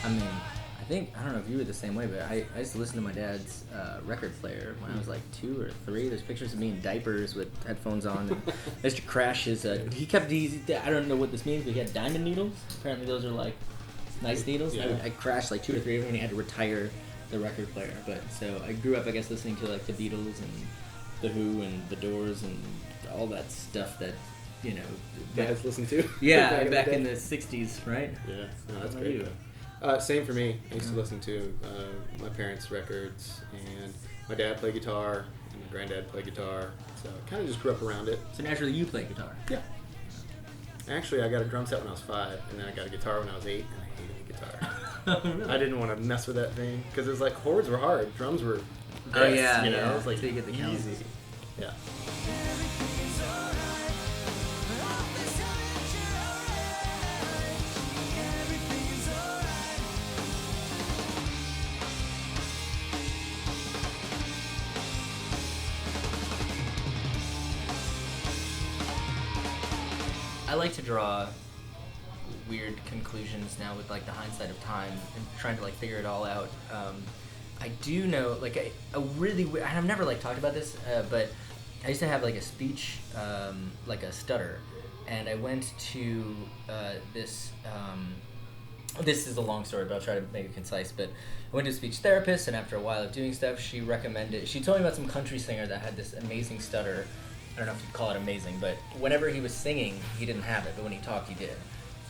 I mean, I don't know if you were the same way, but I used to listen to my dad's record player when I was like 2 or 3. There's pictures of me in diapers with headphones on. And I used to crash his. He kept these. I don't know what this means, but he had diamond needles. Apparently, those are like nice needles. Yeah. I crashed like 2 or 3 of them, and he had to retire the record player. But so I grew up, I guess, listening to like the Beatles and the Who and the Doors and all that stuff that Dads listen to. Yeah, back in the '60s, right? Yeah, no, that's How about great. you? Same for me. I used to listen to my parents' records, and my dad played guitar, and my granddad played guitar, so I kind of just grew up around it. So naturally, you play guitar. Yeah. Actually, I got a drum set when I was 5, and then I got a guitar when I was 8, and I hated the guitar. Really? I didn't want to mess with that thing, because it was like, chords were hard, drums were Oh, this, yeah, you know? yeah. It was like Till you get the calluses. easy. Yeah. I like to draw weird conclusions now with like the hindsight of time and trying to like figure it all out. I do know like a really weird, and I've never like talked about this, but I used to have like a speech, like a stutter, and I went to this. This is a long story, but I'll try to make it concise. But I went to a speech therapist, and after a while of doing stuff, she told me about some country singer that had this amazing stutter. I don't know if you'd call it amazing, but whenever he was singing, he didn't have it, but when he talked, he did.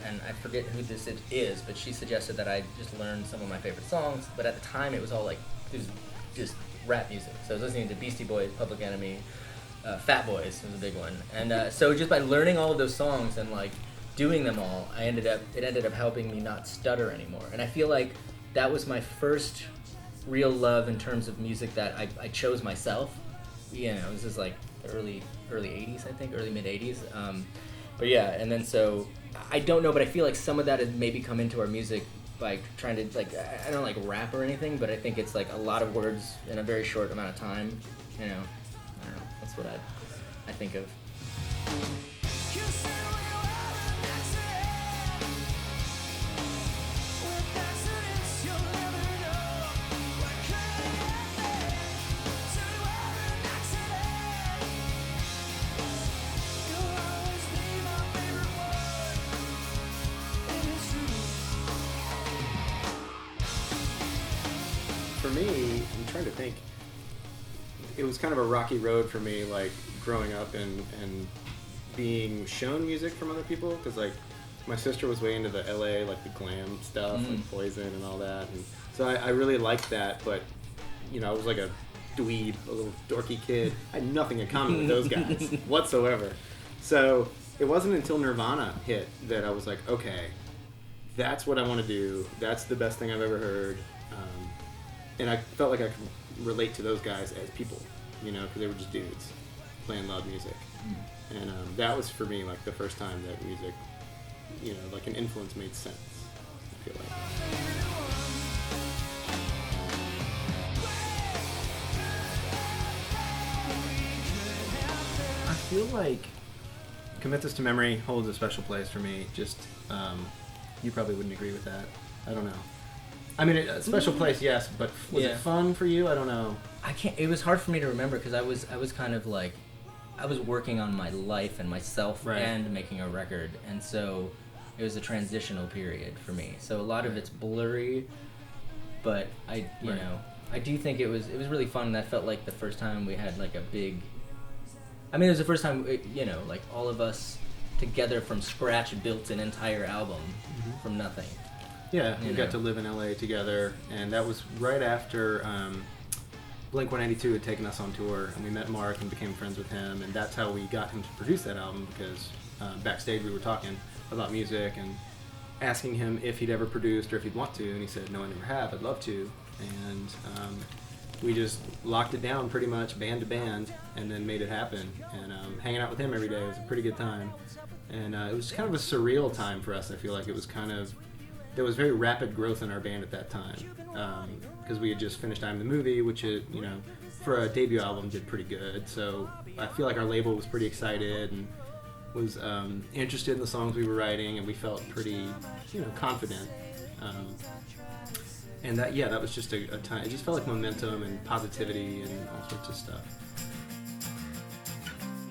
And I forget who this is, but she suggested that I just learn some of my favorite songs, but at the time, it was all like, it was just rap music. So I was listening to Beastie Boys, Public Enemy, Fat Boys was a big one. And so just by learning all of those songs and like doing them all, it ended up helping me not stutter anymore. And I feel like that was my first real love in terms of music that I chose myself. You know, this is like the early 80s, I think, early mid 80s. But yeah, and then so I don't know, but I feel like some of that has maybe come into our music by trying to like, I don't like rap or anything, but I think it's like a lot of words in a very short amount of time. You know, I don't know. That's what I think of. For me, I'm trying to think. It was kind of a rocky road for me, like growing up and being shown music from other people, because like my sister was way into the LA, like the glam stuff, like Poison and all that, and so I really liked that. But you know, I was like a dweeb, a little dorky kid. I had nothing in common with those guys whatsoever. So it wasn't until Nirvana hit that I was like, okay, that's what I want to do. That's the best thing I've ever heard. And I felt like I could relate to those guys as people, you know, because they were just dudes playing loud music. And that was for me like the first time that music, you know, like an influence made sense, I feel like. I feel like Commit This to Memory holds a special place for me. Just, you probably wouldn't agree with that. I don't know. I mean, a special place, yes, but was it fun for you? I don't know. I can't. It was hard for me to remember because I was kind of like, I was working on my life and myself and making a record, and so it was a transitional period for me. So a lot of it's blurry, but I do think it was really fun. That felt like the first time we had like a big. I mean, it was the first time like all of us together from scratch built an entire album from nothing. Yeah, we got to live in LA together, and that was right after Blink-182 had taken us on tour, and we met Mark and became friends with him, and that's how we got him to produce that album, because backstage we were talking about music and asking him if he'd ever produced or if he'd want to, and he said, no, I never have, I'd love to, and we just locked it down pretty much band to band, and then made it happen, and hanging out with him every day was a pretty good time, and it was kind of a surreal time for us. I feel like it was kind of, there was very rapid growth in our band at that time, because we had just finished I'm the Movie, which for a debut album did pretty good. So I feel like our label was pretty excited, and was interested in the songs we were writing, and we felt pretty, confident. And that was just a time. It just felt like momentum and positivity and all sorts of stuff.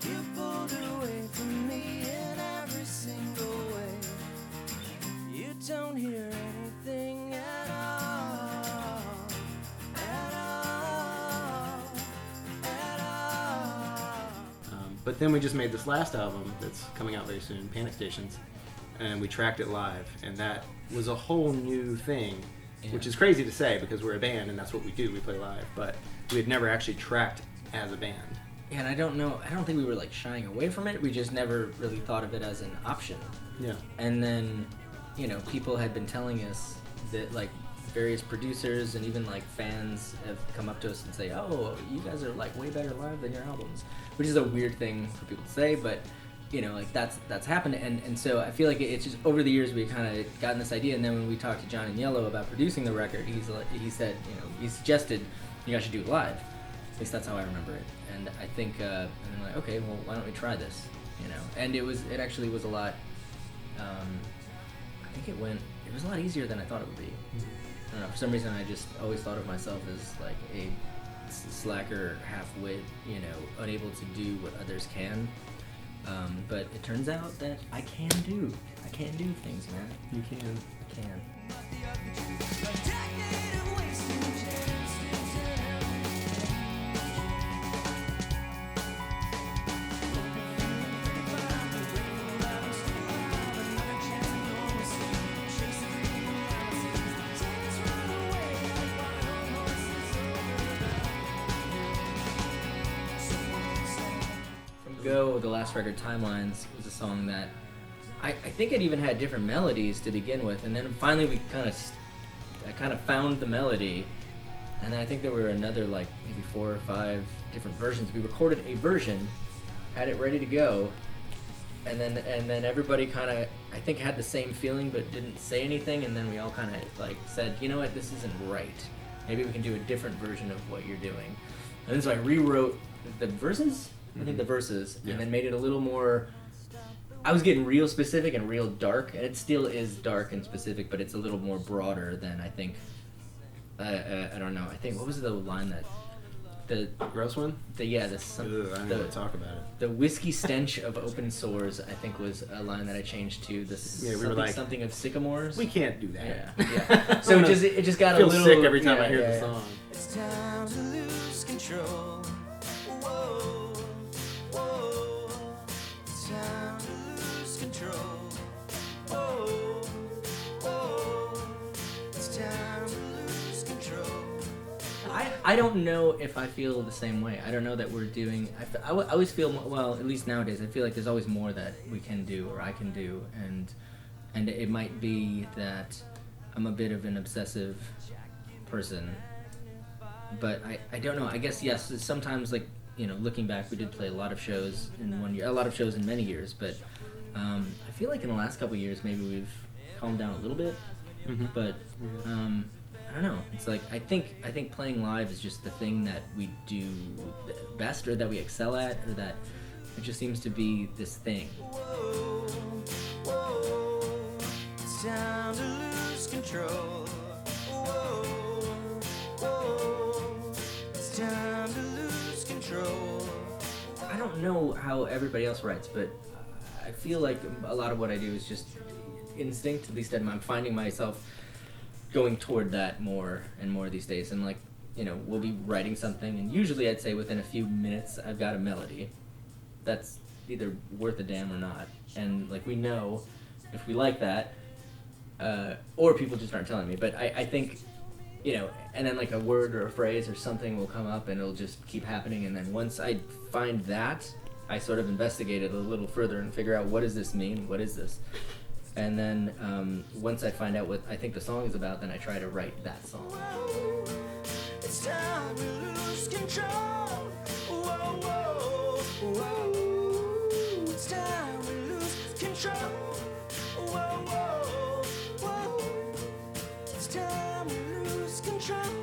You pulled away from me in every single way. You don't hear anything at all. At all. At all. But then we just made this last album that's coming out very soon, Panic Stations, and we tracked it live, and that was a whole new thing, which is crazy to say because we're a band and that's what we do, we play live, but we had never actually tracked as a band. Yeah, and I don't think we were like shying away from it. We just never really thought of it as an option. Yeah. And then, people had been telling us that like various producers and even like fans have come up to us and say, "Oh, you guys are like way better live than your albums," which is a weird thing for people to say, but like that's happened. And so I feel like it's just over the years we kind of gotten this idea, and then when we talked to John and Yellow about producing the record, he said, he suggested you guys should do it live. At least that's how I remember it. And I think, and I'm like, okay, well, why don't we try this? And it actually was a lot. I think it was a lot easier than I thought it would be. I don't know. For some reason, I just always thought of myself as like a slacker, half-wit, unable to do what others can. But it turns out that I can do things, man. You can. I can. A decade of wasted chances. Go, the last record, Timelines, was a song that I think it even had different melodies to begin with, and then finally I kind of found the melody, and then I think there were another like maybe 4 or 5 different versions. We recorded a version, had it ready to go, and then everybody kind of I think had the same feeling but didn't say anything, and then we all kind of like said, you know what, this isn't right. Maybe we can do a different version of what you're doing. And then so I rewrote the verses. I think the verses, and then made it a little more. I was getting real specific and real dark, and it still is dark and specific, but it's a little more broader than I think. I don't know. I think what was the line that the gross one? I don't want to talk about it. The whiskey stench of open sores, I think, was a line that I changed to something of sycamores. We can't do that. Yeah. So it just got I feel a little sick every time I hear the song. It's time to lose control. Whoa, whoa. It's time to lose control. Whoa, whoa. It's time to lose control. I don't know if I feel the same way. I don't know that we're doing. I always feel, well, at least nowadays, I feel like there's always more that we can do or I can do, and it might be that I'm a bit of an obsessive person, but I don't know. I guess yes. Sometimes, like, looking back, we did play a lot of shows in 1 year, a lot of shows in many years, but I feel like in the last couple of years maybe we've calmed down a little bit, but. I don't know. It's like I think playing live is just the thing that we do best, or that we excel at, or that it just seems to be this thing. Whoa, whoa. It's time to lose control. Whoa, whoa. It's time to lose control. I don't know how everybody else writes, but I feel like a lot of what I do is just instinct. At least I'm finding myself going toward that more and more these days, and like, we'll be writing something, and usually I'd say within a few minutes I've got a melody that's either worth a damn or not, and like we know if we like that, or people just aren't telling me. But I think, and then like a word or a phrase or something will come up, and it'll just keep happening, and then once I find that, I sort of investigate it a little further and figure out, what does this mean? What is this? And then once I find out what I think the song is about, then I try to write that song. Whoa, it's time to lose control. Whoa, whoa, whoa. It's time to lose control. Whoa, whoa, whoa. It's time to lose control.